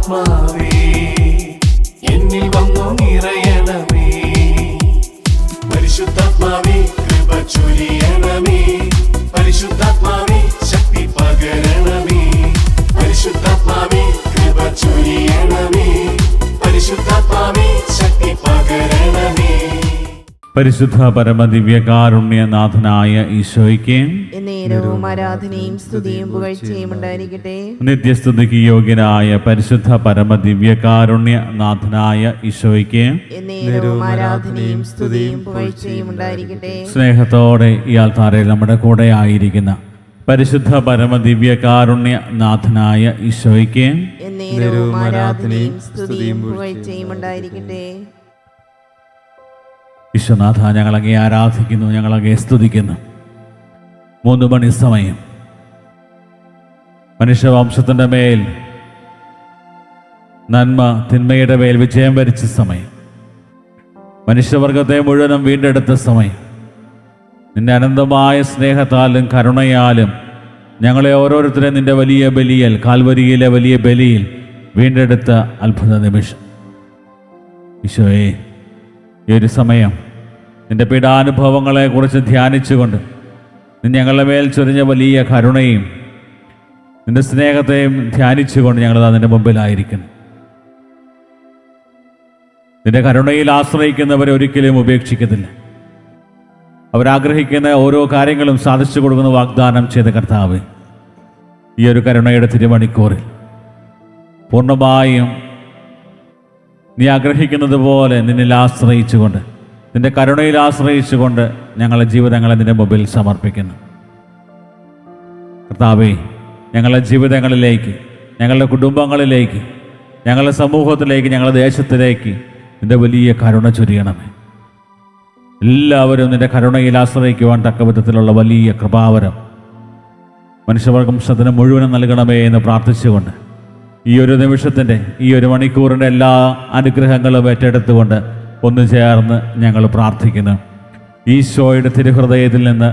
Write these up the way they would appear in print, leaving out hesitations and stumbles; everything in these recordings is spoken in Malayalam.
പരിശുദ്ധാത്മാവേ എന്നിൽ വന്നു നിറയണമേ. പരിശുദ്ധാത്മാവേ കൃപ ചൊരിയണമേ. പരിശുദ്ധാത്മാവേ ശക്തി പകരണമേ. പരിശുദ്ധാത്മാവേ കൃപ ചൊരിയണമേ. പരിശുദ്ധാത്മാവേ ശക്തി പകരണമേ. പരിശുദ്ധ പരമദിവ്യകാരുണ്യനാഥനായ ഈശോയ്ക്ക് എന്നേരവും ആരാധനയും സ്തുതിയും പുകഴ്ചയും ഉണ്ടായിരിക്കട്ടെ. നിത്യസ്തുതിക്ക് യോഗ്യനായ പരിശുദ്ധ പരമദിവ്യകാരുണ്യനാഥനായ ഈശോയ്ക്ക് എന്നേരവും ആരാധനയും സ്തുതിയും പുകഴ്ചയും ഉണ്ടായിരിക്കട്ടെ. സ്നേഹത്തോടെ ഈ ആൾത്താരയിൽ നമ്മുടെ കൂടെ ആയിരിക്കുന്ന പരിശുദ്ധ പരമദിവ്യകാരുണ്യനാഥനായ ഈശോയ്ക്ക് എന്നേരവും ആരാധനയും സ്തുതിയും പുകഴ്ചയും ഉണ്ടായിരിക്കട്ടെ. ഈശോനാഥ, ഞങ്ങളങ്ങേ ആരാധിക്കുന്നു, ഞങ്ങളങ്ങേ സ്തുതിക്കുന്നു. 3 മണി സമയം മനുഷ്യവംശത്തിൻ്റെ മേൽ നന്മ തിന്മയുടെ മേൽ വിജയം വരിച്ച സമയം, മനുഷ്യവർഗത്തെ മുഴുവനും വീണ്ടെടുത്ത സമയം, നിന്റെ അനന്തമായ സ്നേഹത്താലും കരുണയാലും ഞങ്ങളെ ഓരോരുത്തരെയും നിന്റെ വലിയ ബലിയിൽ, കാൽവരിയിലെ വലിയ ബലിയിൽ വീണ്ടെടുത്ത അത്ഭുത നിമിഷം. ഈശോയെ, ഈ ഒരു സമയം നിന്റെ പീഡാനുഭവങ്ങളെക്കുറിച്ച് ധ്യാനിച്ചുകൊണ്ട് നീ ഞങ്ങളുടെ മേൽ ചൊരിഞ്ഞ വലിയ കരുണയും നിന്റെ സ്നേഹത്തെയും ധ്യാനിച്ചുകൊണ്ട് ഞങ്ങളത് അതിൻ്റെ മുമ്പിലായിരിക്കുന്നു. നിന്റെ കരുണയിൽ ആശ്രയിക്കുന്നവരെ ഒരിക്കലും ഉപേക്ഷിക്കത്തില്ല. അവരാഗ്രഹിക്കുന്ന ഓരോ കാര്യങ്ങളും സാധിച്ചു കൊടുക്കുന്ന വാഗ്ദാനം ചെയ്ത കർത്താവ്, ഈ ഒരു കരുണയുടെ തിരുമണിക്കൂറിൽ പൂർണ്ണമായും നീ ആഗ്രഹിക്കുന്നത് പോലെ നിന്നിൽ ആശ്രയിച്ചുകൊണ്ട്, നിന്റെ കരുണയിൽ ആശ്രയിച്ചുകൊണ്ട് ഞങ്ങളുടെ ജീവിതങ്ങളെ നിന്റെ മുമ്പിൽ സമർപ്പിക്കുന്നു. കർത്താവേ, ഞങ്ങളുടെ ജീവിതങ്ങളിലേക്ക്, ഞങ്ങളുടെ കുടുംബങ്ങളിലേക്ക്, ഞങ്ങളുടെ സമൂഹത്തിലേക്ക്, ഞങ്ങളുടെ ദേശത്തിലേക്ക് നിന്റെ വലിയ കരുണ ചൊരിയണമേ. എല്ലാവരും നിന്റെ കരുണയിൽ ആശ്രയിക്കുവാൻ തക്ക വിധത്തിലുള്ള വലിയ കൃപാവരം മനുഷ്യവംശത്തിന് മുഴുവനും നൽകണമേ എന്ന് പ്രാർത്ഥിച്ചുകൊണ്ട് ഈ ഒരു നിമിഷത്തിൻ്റെ, ഈ ഒരു മണിക്കൂറിൻ്റെ എല്ലാ അനുഗ്രഹങ്ങളും ഏറ്റെടുത്തുകൊണ്ട് ഒന്ന് ചേർന്ന് ഞങ്ങൾ പ്രാർത്ഥിക്കുന്നു. ഈശോയുടെ തിരുഹൃദയത്തിൽ നിന്ന്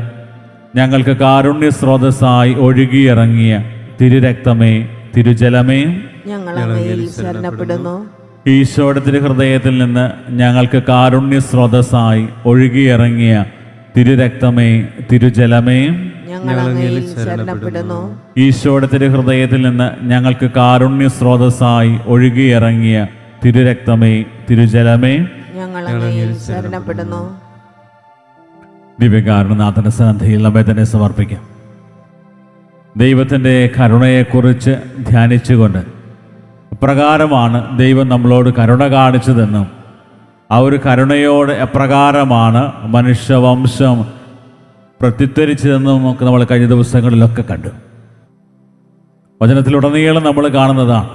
ഞങ്ങൾക്ക് കാരുണ്യ സ്രോതസ്സായി ഒഴുകിയിറങ്ങിയ തിരുരക്തമേ, തിരുജലമേ, ഞങ്ങൾ അങ്ങയിൽ ശരണപ്പെടുന്നു. ഈശോയുടെ തിരുഹൃദയത്തിൽ നിന്ന് ഞങ്ങൾക്ക് കാരുണ്യ സ്രോതസ്സായി ഒഴുകിയിറങ്ങിയ തിരുരക്തമേ, തിരുജലമേ, ഞങ്ങൾ അങ്ങയിൽ ശരണപ്പെടുന്നു. ഈശോയുടെ തിരുഹൃദയത്തിൽ നിന്ന് ഞങ്ങൾക്ക് കാരുണ്യ സ്രോതസ്സായി ഒഴുകിയിറങ്ങിയ തിരുരക്തമേ, തിരുജലമേ, ഞങ്ങൾ അങ്ങയിൽ ശരണപ്പെടുന്നു. ദിവ്യകാരുണ്യനാഥന്റെ സന്നിധിയിൽ നമ്മെ തന്നെ സമർപ്പിക്കാം. ദൈവത്തിൻ്റെ കരുണയെക്കുറിച്ച് ധ്യാനിച്ചുകൊണ്ട് എപ്രകാരമാണ് ദൈവം നമ്മളോട് കരുണ കാണിച്ചതെന്നും ആ ഒരു കരുണയോട് എപ്രകാരമാണ് മനുഷ്യവംശം പ്രത്യുത്തരിച്ചതെന്നും ഒക്കെ നമ്മൾ കഴിഞ്ഞ ദിവസങ്ങളിലൊക്കെ കണ്ടു. വചനത്തിലുടനീളം നമ്മൾ കാണുന്നതാണ്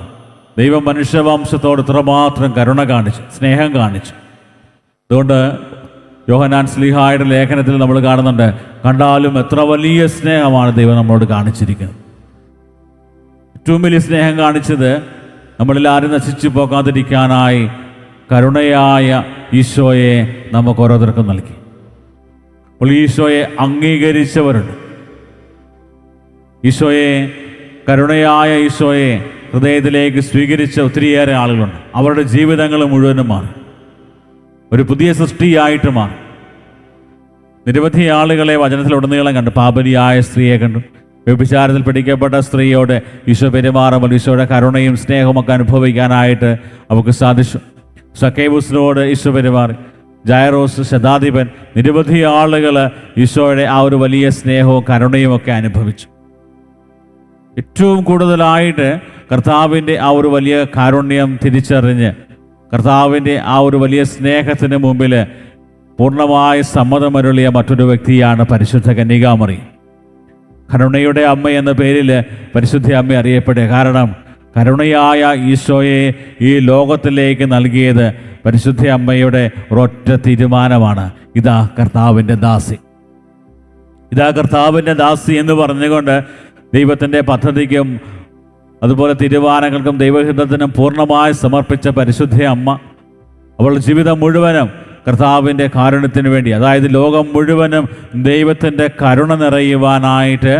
ദൈവം മനുഷ്യവംശത്തോട് ഇത്രമാത്രം കരുണ കാണിച്ചു, സ്നേഹം കാണിച്ചു. അതുകൊണ്ട് യോഹന്നാൻ ശ്ലീഹായുടെ ലേഖനത്തിൽ നമ്മൾ കാണുന്നുണ്ട്, കണ്ടാലും എത്ര വലിയ സ്നേഹമാണ് ദൈവം നമ്മളോട് കാണിച്ചിരിക്കുന്നത്. ഏറ്റവും വലിയ സ്നേഹം കാണിച്ചത് നമ്മളിൽ ആരും നശിച്ചു പോകാതിരിക്കാനായി കരുണയായ ഈശോയെ നമുക്ക് ഓരോരുത്തർക്കും നൽകി. അപ്പോൾ ഈശോയെ അംഗീകരിച്ചവരുണ്ട്. ഈശോയെ, കരുണയായ ഈശോയെ ഹൃദയത്തിലേക്ക് സ്വീകരിച്ച ഒത്തിരിയേറെ ആളുകളുണ്ട്. അവരുടെ ജീവിതങ്ങൾ മുഴുവനും മാറി, ഒരു പുതിയ സൃഷ്ടിയായിട്ട് മാറി. നിരവധി ആളുകളെ വചനത്തിലുടനീളം കണ്ടു. പാപിനിയായ സ്ത്രീയെ കണ്ടു. വ്യഭിചാരത്തിൽ പിടിക്കപ്പെട്ട സ്ത്രീയോട് ഈശോ പെരുമാറുമ്പോൾ ഈശോയുടെ കരുണയും സ്നേഹവും ഒക്കെ അനുഭവിക്കാനായിട്ട് അവർക്ക് സാധിച്ചു. സക്കേവൂസിനോട് ഈശോ പെരുമാറി. ജയറോസ്, ശതാധിപൻ, നിരവധി ആളുകൾ ഈശോയുടെ ആ ഒരു വലിയ സ്നേഹവും കരുണയും ഒക്കെ അനുഭവിച്ചു. ഏറ്റവും കൂടുതലായിട്ട് കർത്താവിൻ്റെ ആ ഒരു വലിയ കാരുണ്യം തിരിച്ചറിഞ്ഞ് കർത്താവിൻ്റെ ആ ഒരു വലിയ സ്നേഹത്തിന് മുമ്പിൽ പൂർണ്ണമായ സമ്മതമരുളിയ മറ്റൊരു വ്യക്തിയാണ് പരിശുദ്ധ കന്യകാമറിയം. കരുണയുടെ അമ്മ എന്ന പേരിൽ പരിശുദ്ധ അമ്മ അറിയപ്പെടുക. കാരണം കരുണയായ ഈശോയെ ഈ ലോകത്തിലേക്ക് നൽകിയത് പരിശുദ്ധ അമ്മയുടെ ഒരൊറ്റ തീരുമാനമാണ്, ഇതാ കർത്താവിൻ്റെ ദാസി, ഇതാ കർത്താവിൻ്റെ ദാസി എന്ന് പറഞ്ഞുകൊണ്ട് ദൈവത്തിൻ്റെ പദ്ധതിക്കും അതുപോലെ തീരുമാനങ്ങൾക്കും ദൈവഹിതത്തിനും പൂർണ്ണമായി സമർപ്പിച്ച പരിശുദ്ധ അമ്മ അവളുടെ ജീവിതം മുഴുവനും കർത്താവിൻ്റെ കാരുണ്യത്തിന് വേണ്ടി, അതായത് ലോകം മുഴുവനും ദൈവത്തിൻ്റെ കരുണ നിറയുവാനായിട്ട്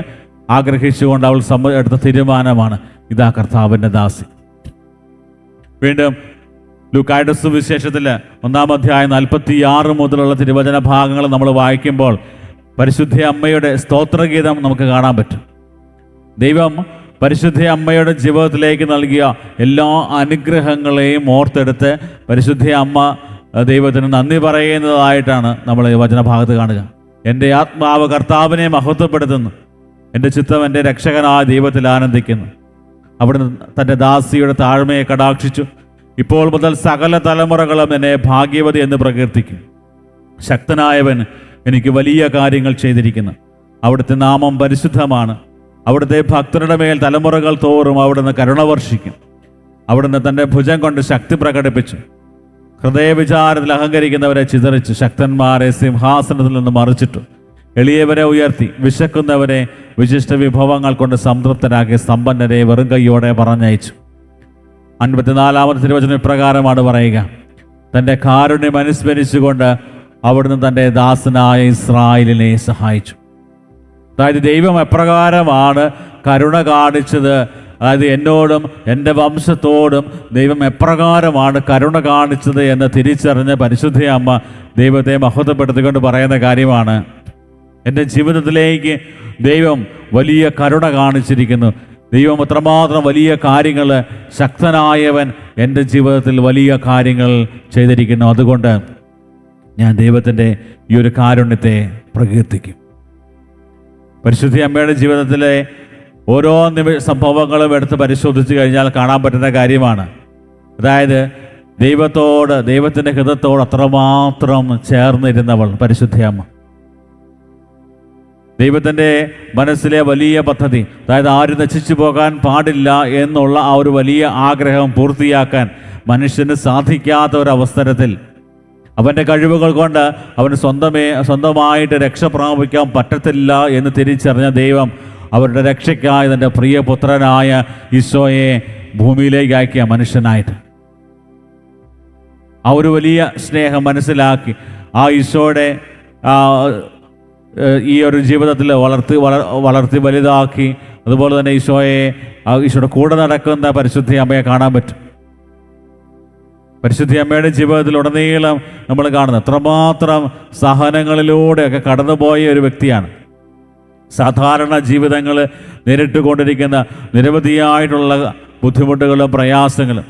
ആഗ്രഹിച്ചുകൊണ്ട് അവൾ എടുത്ത തീരുമാനമാണ്, ഇതാ കർത്താവിൻ്റെ ദാസി. വീണ്ടും ലൂക്കായുടെ സുവിശേഷത്തിൽ 1-ാം അധ്യായം 46 മുതലുള്ള തിരുവചന ഭാഗങ്ങൾ നമ്മൾ വായിക്കുമ്പോൾ പരിശുദ്ധ അമ്മയുടെ സ്തോത്രഗീതം നമുക്ക് കാണാൻ പറ്റും. ദൈവം പരിശുദ്ധ അമ്മയുടെ ജീവിതത്തിലേക്ക് നൽകിയ എല്ലാ അനുഗ്രഹങ്ങളെയും ഓർത്തെടുത്ത് പരിശുദ്ധ അമ്മ ദൈവത്തിന് നന്ദി പറയുന്നതായിട്ടാണ് നമ്മൾ ഈ വചനഭാഗത്ത് കാണുക. എൻ്റെ ആത്മാവ് കർത്താവിനെ മഹത്വപ്പെടുത്തുന്നു, എൻ്റെ ചിത്തം എൻ്റെ രക്ഷകനായ ദൈവത്തിൽ ആനന്ദിക്കുന്നു. അവിടുന്ന് തൻ്റെ ദാസിയുടെ താഴ്മയെ കടാക്ഷിച്ചു. ഇപ്പോൾ മുതൽ സകല തലമുറകളും എന്നെ ഭാഗ്യവതി എന്ന് പ്രകീർത്തിക്കും. ശക്തനായവൻ എനിക്ക് വലിയ കാര്യങ്ങൾ ചെയ്തിരിക്കുന്നു. അവിടുത്തെ നാമം പരിശുദ്ധമാണ്. അവിടുത്തെ ഭക്തരുടെ മേൽ തലമുറകൾ തോറും അവിടുന്ന് കരുണ വർഷിക്കും. അവിടുന്ന് തൻ്റെ ഭുജം കൊണ്ട് ശക്തി പ്രകടിപ്പിച്ചു. ഹൃദയവിചാരത്തിൽ അഹങ്കരിക്കുന്നവരെ ചിതറിച്ചു. ശക്തന്മാരെ സിംഹാസനത്തിൽ നിന്ന് മറിച്ചിട്ടു. എളിയവരെ ഉയർത്തി. വിശക്കുന്നവരെ വിശിഷ്ട വിഭവങ്ങൾ കൊണ്ട് സംതൃപ്തരാക്കി. സമ്പന്നരെ വെറും കൈയോടെ പറഞ്ഞയച്ചു. 54-ാമത്തെ തിരുവചനം ഇപ്രകാരമാണ് പറയുക: തൻ്റെ കാരുണ്യം അനുസ്മരിച്ചുകൊണ്ട് അവിടുന്ന് തൻ്റെ ദാസനായ ഇസ്രായേലിനെ സഹായിച്ചു. അതായത് ദൈവം എപ്രകാരമാണ് കരുണ കാണിച്ചത്, അതായത് എന്നോടും എൻ്റെ വംശത്തോടും ദൈവം എപ്രകാരമാണ് കരുണ കാണിച്ചത് എന്ന് തിരിച്ചറിഞ്ഞ പരിശുദ്ധ അമ്മ ദൈവത്തെ മഹത്വപ്പെടുത്തിക്കൊണ്ട് പറയുന്ന കാര്യമാണ്, എൻ്റെ ജീവിതത്തിലേക്ക് ദൈവം വലിയ കരുണ കാണിച്ചിരിക്കുന്നു. ദൈവം അത്രമാത്രം വലിയ കാര്യങ്ങൾ, ശക്തനായവൻ എൻ്റെ ജീവിതത്തിൽ വലിയ കാര്യങ്ങൾ ചെയ്തിരിക്കുന്നു. അതുകൊണ്ട് ഞാൻ ദൈവത്തിൻ്റെ ഈ ഒരു കാരുണ്യത്തെ പ്രകീർത്തിക്കും. പരിശുദ്ധ അമ്മയുടെ ജീവിതത്തിലെ ഓരോ സംഭവങ്ങളും എടുത്ത് പരിശോധിച്ച് കഴിഞ്ഞാൽ കാണാൻ പറ്റുന്ന കാര്യമാണ്. അതായത് ദൈവത്തോട്, ദൈവത്തിൻ്റെ ഹൃദയത്തോട് അത്രമാത്രം ചേർന്നിരുന്നവൾ പരിശുദ്ധ അമ്മ. ദൈവത്തിൻ്റെ മനസ്സിലെ വലിയ പദ്ധതി, അതായത് ആരും നശിച്ചു പോകാൻ പാടില്ല എന്നുള്ള ആ ഒരു വലിയ ആഗ്രഹം പൂർത്തിയാക്കാൻ മനുഷ്യന് സാധിക്കാത്ത ഒരവസരത്തിൽ അവൻ്റെ കഴിവുകൾ കൊണ്ട് അവന് സ്വന്തമായിട്ട് രക്ഷ പ്രാപിക്കാൻ പറ്റത്തില്ല എന്ന് തിരിച്ചറിഞ്ഞ ദൈവം അവരുടെ രക്ഷയ്ക്കായി തൻ്റെ പ്രിയപുത്രനായ ഈശോയെ ഭൂമിയിലേക്ക് അയക്കിയ മനുഷ്യനായിട്ട്. ആ ഒരു വലിയ സ്നേഹം മനസ്സിലാക്കി ആ ഈശോയുടെ ഈ ഒരു ജീവിതത്തിൽ വളർത്തി വലുതാക്കി. അതുപോലെ തന്നെ ഈശോയുടെ കൂടെ നടക്കുന്ന പരിശുദ്ധ അമ്മയെ കാണാൻ പറ്റും. പരിശുദ്ധ അമ്മയുടെ ജീവിതത്തിൽ ഉടനീളം നമ്മൾ കാണുന്നത് എത്രമാത്രം സഹനങ്ങളിലൂടെയൊക്കെ കടന്നുപോയ ഒരു വ്യക്തിയാണ്. സാധാരണ ജീവിതങ്ങൾ നേരിട്ടുകൊണ്ടിരിക്കുന്ന നിരവധിയായിട്ടുള്ള ബുദ്ധിമുട്ടുകളും പ്രയാസങ്ങളും,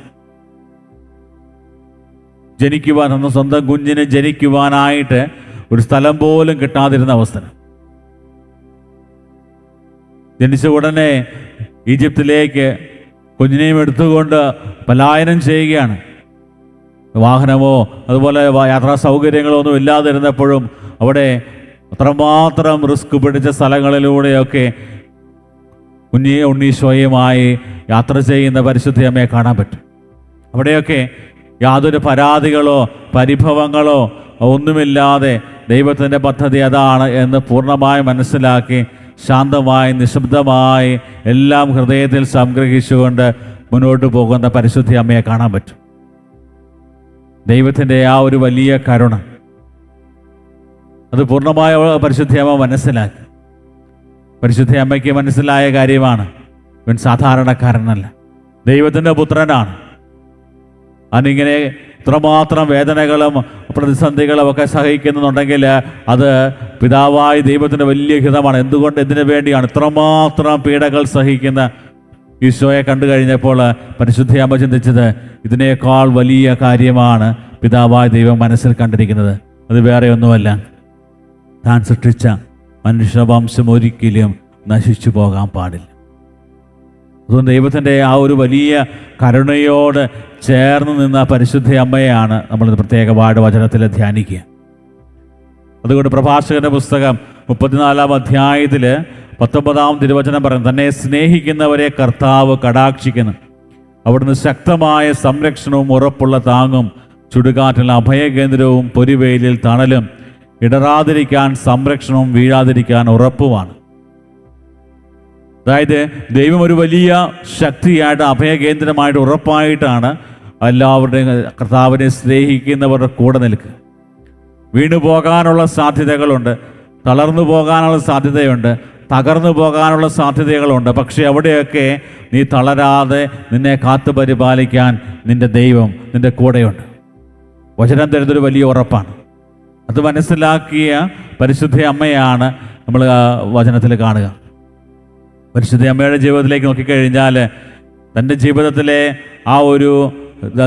സ്വന്തം കുഞ്ഞിന് ജനിക്കുവാനായിട്ട് ഒരു സ്ഥലം പോലും കിട്ടാതിരുന്ന അവസ്ഥ. ജനിച്ച ഉടനെ ഈജിപ്തിലേക്ക് കുഞ്ഞിനെയും എടുത്തുകൊണ്ട് പലായനം ചെയ്യുകയാണ്. വാഹനമോ അതുപോലെ യാത്രാ സൗകര്യങ്ങളോ ഒന്നും ഇല്ലാതിരുന്നപ്പോഴും അവിടെ അത്രമാത്രം റിസ്ക് പിടിച്ച സ്ഥലങ്ങളിലൂടെയൊക്കെ ഉണ്ണീശോയുമായി യാത്ര ചെയ്യുന്ന പരിശുദ്ധ അമ്മയെ കാണാൻ പറ്റും. അവിടെയൊക്കെ യാതൊരു പരാതികളോ പരിഭവങ്ങളോ ഒന്നുമില്ലാതെ ദൈവത്തിൻ്റെ പദ്ധതി അതാണ് എന്ന് പൂർണ്ണമായി മനസ്സിലാക്കി ശാന്തമായി നിശബ്ദമായി എല്ലാം ഹൃദയത്തിൽ സംഗ്രഹിച്ചുകൊണ്ട് മുന്നോട്ട് പോകുന്ന പരിശുദ്ധ അമ്മയെ കാണാൻ പറ്റും. ദൈവത്തിൻ്റെ ആ ഒരു വലിയ കരുണ അത് പൂർണ്ണമായ പരിശുദ്ധ അമ്മ മനസ്സിലാക്കി. പരിശുദ്ധ അമ്മയ്ക്ക് മനസ്സിലായ കാര്യമാണ്, ഇവൻ സാധാരണക്കാരനല്ല, ദൈവത്തിൻ്റെ പുത്രനാണ്. അതിങ്ങനെ ഇത്രമാത്രം വേദനകളും പ്രതിസന്ധികളും ഒക്കെ സഹിക്കുന്നുണ്ടെങ്കിൽ അത് പിതാവായ ദൈവത്തിൻ്റെ വലിയ ഹിതമാണ്. എന്തിനു വേണ്ടിയാണ് ഇത്രമാത്രം പീഡകൾ സഹിക്കുന്ന ഈശോയെ കണ്ടു കഴിഞ്ഞപ്പോൾ പരിശുദ്ധ അമ്മ ചിന്തിച്ചത്, ഇതിനേക്കാൾ വലിയ കാര്യമാണ് പിതാവായ ദൈവം മനസ്സിൽ കണ്ടിരിക്കുന്നത്. അത് വേറെ ഒന്നുമല്ല, താൻ സൃഷ്ടിച്ച മനുഷ്യവംശം ഒരിക്കലും നശിച്ചു പോകാൻ പാടില്ല. അതുകൊണ്ട് ദൈവത്തിൻ്റെ ആ ഒരു വലിയ കരുണയോട് ചേർന്ന് നിന്ന പരിശുദ്ധ അമ്മയാണ് നമ്മൾ പ്രത്യേകമായിട്ട് വചനത്തിൽ ധ്യാനിക്കുക. അതുകൊണ്ട് പ്രഭാഷകന്റെ പുസ്തകം 34-ാം അധ്യായത്തിൽ 19-ാം തിരുവചനം പറയുന്നു, തന്നെ സ്നേഹിക്കുന്നവരെ കർത്താവ് കടാക്ഷിക്കുന്നു. അവിടുന്ന് ശക്തമായ സംരക്ഷണവും ഉറപ്പുള്ള താങ്ങും ചുടുകാറ്റിൽ അഭയകേന്ദ്രവും പൊരിവെയിലിൽ തണലും ഇടറാതിരിക്കാൻ സംരക്ഷണവും വീഴാതിരിക്കാൻ ഉറപ്പുമാണ്. അതായത് ദൈവം ഒരു വലിയ ശക്തിയായിട്ട് അഭയകേന്ദ്രമായിട്ട് ഉറപ്പായിട്ടാണ് എല്ലാവരുടെയും കർത്താവിനെ സ്നേഹിക്കുന്നവരുടെ കൂടെ നിൽക്കുക. വീണു പോകാനുള്ള സാധ്യതകളുണ്ട്, തളർന്നു പോകാനുള്ള സാധ്യതയുണ്ട്. തകർന്നു പോകാനുള്ള സാധ്യതകളുണ്ട്. പക്ഷേ അവിടെയൊക്കെ നീ തളരാതെ നിന്നെ കാത്തു പരിപാലിക്കാൻ നിൻ്റെ ദൈവം നിൻ്റെ കൂടെയുണ്ട്. വചനം തരുന്നൊരു വലിയ ഉറപ്പാണ്. അത് മനസ്സിലാക്കിയ പരിശുദ്ധ അമ്മയാണ് നമ്മൾ വചനത്തിൽ കാണുക. പരിശുദ്ധ അമ്മയുടെ ജീവിതത്തിലേക്ക് നോക്കിക്കഴിഞ്ഞാൽ തൻ്റെ ജീവിതത്തിലെ ആ ഒരു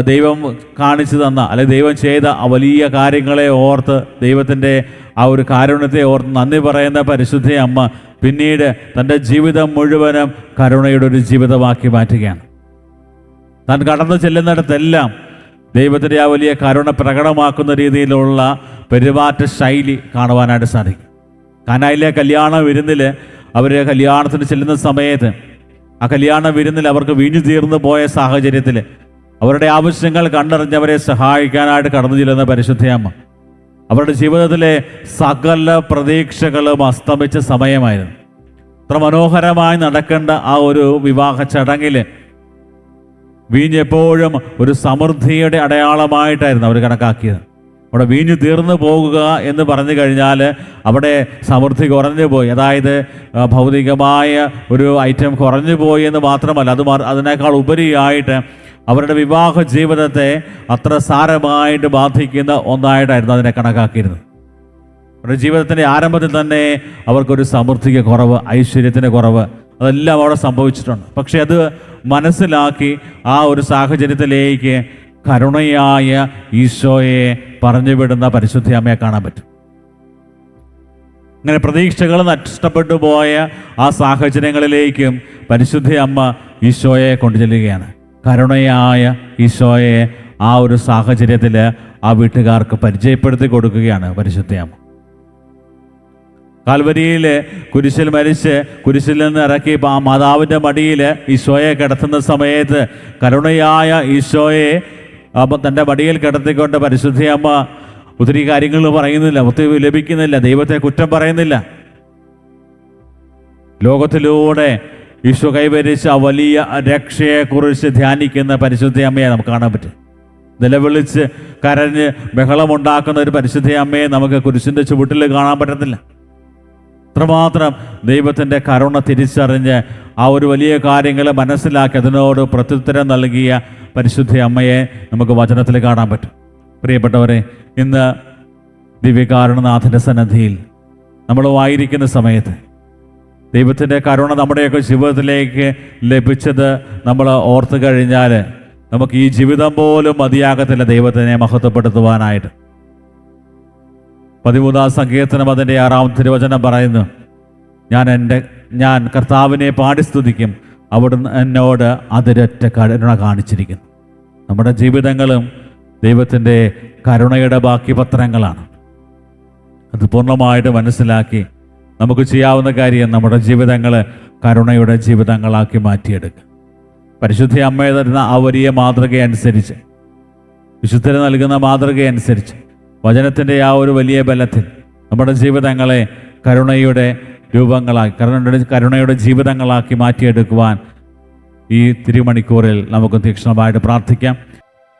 ദൈവം കാണിച്ചു തന്ന അല്ലെങ്കിൽ ദൈവം ചെയ്ത ആ വലിയ കാര്യങ്ങളെ ഓർത്ത്, ദൈവത്തിൻ്റെ ആ ഒരു കാരുണ്യത്തെ ഓർത്ത് നന്ദി പറയുന്ന പരിശുദ്ധ അമ്മ പിന്നീട് തൻ്റെ ജീവിതം മുഴുവനും കരുണയുടെ ഒരു ജീവിതമാക്കി മാറ്റുകയാണ്. താൻ കടന്നു ചെല്ലുന്നിടത്തെല്ലാം ദൈവത്തിൻ്റെ ആ വലിയ കരുണ പ്രകടമാക്കുന്ന രീതിയിലുള്ള പെരുമാറ്റ ശൈലി കാണുവാനായിട്ട് സാധിക്കും. കാനായിലെ കല്യാണ വിരുന്നിൽ അവർ കല്യാണത്തിന് ചെല്ലുന്ന സമയത്ത് ആ കല്യാണ വിരുന്നിൽ അവർക്ക് വീഞ്ഞു തീർന്നു പോയ സാഹചര്യത്തിൽ അവരുടെ ആവശ്യങ്ങൾ കണ്ടറിഞ്ഞവരെ സഹായിക്കാനായിട്ട് കടന്നു ചെല്ലുന്ന പരിശുദ്ധയമ്മ അവരുടെ ജീവിതത്തിലെ സകല പ്രതീക്ഷകളും അസ്തമിച്ച സമയമായിരുന്നു. അത്ര മനോഹരമായി നടക്കേണ്ട ആ ഒരു വിവാഹ ചടങ്ങിൽ വീഞ്ഞ് എപ്പോഴും ഒരു സമൃദ്ധിയുടെ അടയാളമായിട്ടായിരുന്നു അവർ കണക്കാക്കിയത്. അവിടെ വീഞ്ഞു തീർന്നു പോകുക എന്ന് പറഞ്ഞു കഴിഞ്ഞാൽ അവിടെ സമൃദ്ധി കുറഞ്ഞു പോയി, അതായത് ഭൗതികമായ ഒരു ഐറ്റം കുറഞ്ഞു പോയി എന്ന് മാത്രമല്ല, അതിനേക്കാൾ ഉപരിയായിട്ട് അവരുടെ വിവാഹ ജീവിതത്തെ അത്ര സാരമായിട്ട് ബാധിക്കുന്ന ഒന്നായിട്ടായിരുന്നു അതിനെ കണക്കാക്കിയിരുന്നത്. അവരുടെ ജീവിതത്തിൻ്റെ ആരംഭത്തിൽ തന്നെ അവർക്കൊരു സമൃദ്ധിക്ക് കുറവ്, ഐശ്വര്യത്തിന് കുറവ്, അതെല്ലാം അവിടെ സംഭവിച്ചിട്ടുണ്ട്. പക്ഷെ അത് മനസ്സിലാക്കി ആ ഒരു സാഹചര്യത്തിലേക്ക് കരുണയായ ഈശോയെ പറഞ്ഞുവിടുന്ന പരിശുദ്ധ അമ്മയെ കാണാൻ പറ്റും. അങ്ങനെ പ്രതീക്ഷകൾ നഷ്ടപ്പെട്ടു പോയ ആ സാഹചര്യങ്ങളിലേക്കും പരിശുദ്ധ അമ്മ ഈശോയെ കൊണ്ടുചെല്ലുകയാണ്. കരുണയായ ഈശോയെ ആ ഒരു സാഹചര്യത്തിൽ ആ വീട്ടുകാർക്ക് പരിചയപ്പെടുത്തി കൊടുക്കുകയാണ് പരിശുദ്ധ അമ്മ. കാൽവരിയിൽ കുരിശിൽ മരിച്ച് കുരിശിൽ നിന്ന് ഇറക്കി ആ മാതാവിൻ്റെ മടിയിൽ ഈശോയെ കിടത്തുന്ന സമയത്ത് കരുണയായ ഈശോയെ തൻ്റെ മടിയിൽ കിടത്തിക്കൊണ്ട് പരിശുദ്ധ അമ്മ ഒത്തിരി കാര്യങ്ങൾ പറയുന്നില്ല, ഒത്തിരി വിലപിക്കുന്നില്ല, ദൈവത്തെ കുറ്റം പറയുന്നില്ല. ലോകത്തിലൂടെ ഈശോ കൈവരിച്ച ആ വലിയ രക്ഷയെക്കുറിച്ച് ധ്യാനിക്കുന്ന പരിശുദ്ധ അമ്മയെ നമുക്ക് കാണാൻ പറ്റും. നിലവിളിച്ച് കരഞ്ഞ് ബഹളമുണ്ടാക്കുന്ന ഒരു പരിശുദ്ധ അമ്മയെ നമുക്ക് കുരിശിൻ്റെ ചുവട്ടിൽ കാണാൻ പറ്റത്തില്ല. അത്രമാത്രം ദൈവത്തിൻ്റെ കരുണ തിരിച്ചറിഞ്ഞ് ആ ഒരു വലിയ കാര്യങ്ങൾ മനസ്സിലാക്കി അതിനോട് പ്രത്യുത്തരം നൽകിയ പരിശുദ്ധ അമ്മയെ നമുക്ക് വചനത്തിൽ കാണാൻ പറ്റും. പ്രിയപ്പെട്ടവരെ, ഇന്ന് ദിവ്യകാരുണ്യനാഥൻ്റെ സന്നിധിയിൽ നമ്മൾ ആയിരിക്കുന്ന സമയത്ത് ദൈവത്തിൻ്റെ കരുണ നമ്മുടെയൊക്കെ ജീവിതത്തിലേക്ക് ലഭിച്ചത് നമ്മൾ ഓർത്തു കഴിഞ്ഞാൽ നമുക്ക് ഈ ജീവിതം പോലും മതിയാകത്തില്ല ദൈവത്തിനെ മഹത്വപ്പെടുത്തുവാനായിട്ട്. 13-ാം സങ്കീർത്തനം അതിൻ്റെ 6-ാം തിരുവചനം പറയുന്നു, ഞാൻ കർത്താവിനെ പാടി സ്തുതിക്കും, അവിടുന്ന് എന്നോട് അതിരറ്റ കരുണ കാണിച്ചിരിക്കുന്നു. നമ്മുടെ ജീവിതങ്ങളും ദൈവത്തിൻ്റെ കരുണയുടെ ബാക്കി പത്രങ്ങളാണ്. അത് പൂർണ്ണമായിട്ട് മനസ്സിലാക്കി നമുക്ക് ചെയ്യാവുന്ന കാര്യം നമ്മുടെ ജീവിതങ്ങൾ കരുണയുടെ ജീവിതങ്ങളാക്കി മാറ്റിയെടുക്കുക. പരിശുദ്ധ അമ്മയെ തരുന്ന ആ വലിയ മാതൃകയനുസരിച്ച്, വിശുദ്ധന് നൽകുന്ന മാതൃകയനുസരിച്ച്, വചനത്തിൻ്റെ ആ ഒരു വലിയ ബലത്തിൽ നമ്മുടെ ജീവിതങ്ങളെ കരുണയുടെ രൂപങ്ങളാക്കി, കരുണയുടെ ജീവിതങ്ങളാക്കി മാറ്റിയെടുക്കുവാൻ ഈ തിരുമണിക്കൂറിൽ നമുക്ക് തീക്ഷ്ണമായിട്ട് പ്രാർത്ഥിക്കാം.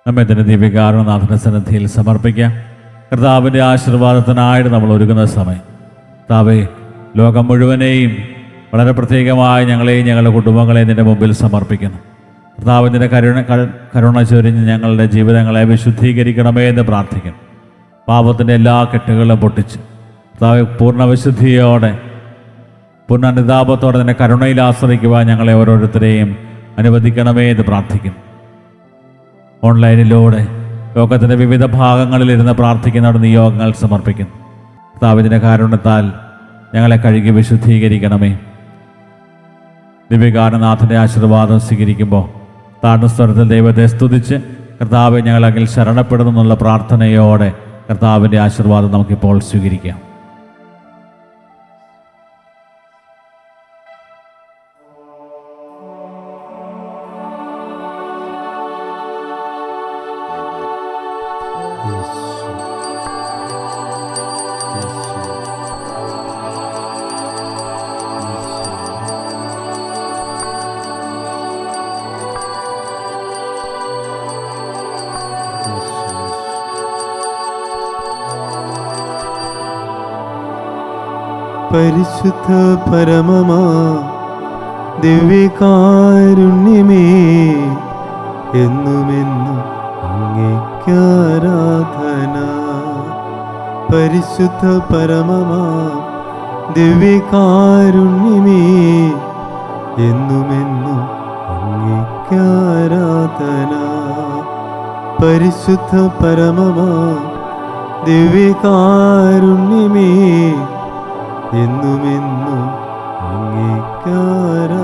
നമ്മെ തന്നെ ദിവ്യകാരുണ്യനാഥന്റെ സന്നിധിയിൽ സമർപ്പിക്കാം. കർത്താവിൻ്റെ ആശീർവാദത്തിനായിട്ട് നമ്മൾ ഒരുങ്ങുന്ന സമയം കർത്താവേ, ലോകം മുഴുവനെയും വളരെ പ്രത്യേകമായി ഞങ്ങളെയും ഞങ്ങളുടെ കുടുംബങ്ങളെയും നിൻ്റെ മുമ്പിൽ സമർപ്പിക്കുന്നു. കർത്താവിൻ്റെ കരുണ ചൊരിഞ്ഞ് ഞങ്ങളുടെ ജീവിതങ്ങളെ വിശുദ്ധീകരിക്കണമേ എന്ന് പ്രാർത്ഥിക്കുന്നു. പാപത്തിൻ്റെ എല്ലാ കെട്ടുകളും പൊട്ടിച്ച് കർത്താവ് പൂർണ്ണ വിശുദ്ധിയോടെ പൂർണ്ണ അനുതാപത്തോടെ നിന്റെ കരുണയിൽ ആശ്രയിക്കുവാൻ ഞങ്ങളെ ഓരോരുത്തരെയും അനുവദിക്കണമേ എന്ന് പ്രാർത്ഥിക്കുന്നു. ഓൺലൈനിലൂടെ ലോകത്തിൻ്റെ വിവിധ ഭാഗങ്ങളിലിരുന്ന് പ്രാർത്ഥിക്കുന്നവർ നിയോഗങ്ങൾ സമർപ്പിക്കുന്നു. കർത്താവിൻ്റെ കാരുണ്യത്താൽ ഞങ്ങളെ കഴുകി വിശുദ്ധീകരിക്കണമേ. ദിവ്യകാരുണ്യനാഥൻ്റെ ആശീർവാദം സ്വീകരിക്കുമ്പോൾ താഴ്ന്ന സ്വരത്തിൽ ദൈവത്തെ സ്തുതിച്ച് കർത്താവ് ഞങ്ങളെങ്കിൽ ശരണപ്പെടുന്നു എന്നുള്ള പ്രാർത്ഥനയോടെ കർത്താവിൻ്റെ ആശീർവാദം നമുക്കിപ്പോൾ സ്വീകരിക്കാം. പരിശുദ്ധ പരമമാ ദിവ്യകാരുണ്യമേ, എന്നുമെന്നും അങ്ങേക്കാരാധന. പരിശുദ്ധ പരമമാ ദിവ്യകാരുണ്യമേ, എന്നുമെന്നും അങ്ങേക്കാരാധന. പരിശുദ്ധ പരമമാ ദിവ്യകാരുണ്യമേ, എന്നുമെന്നും അങ്ങേക്കാരാധന.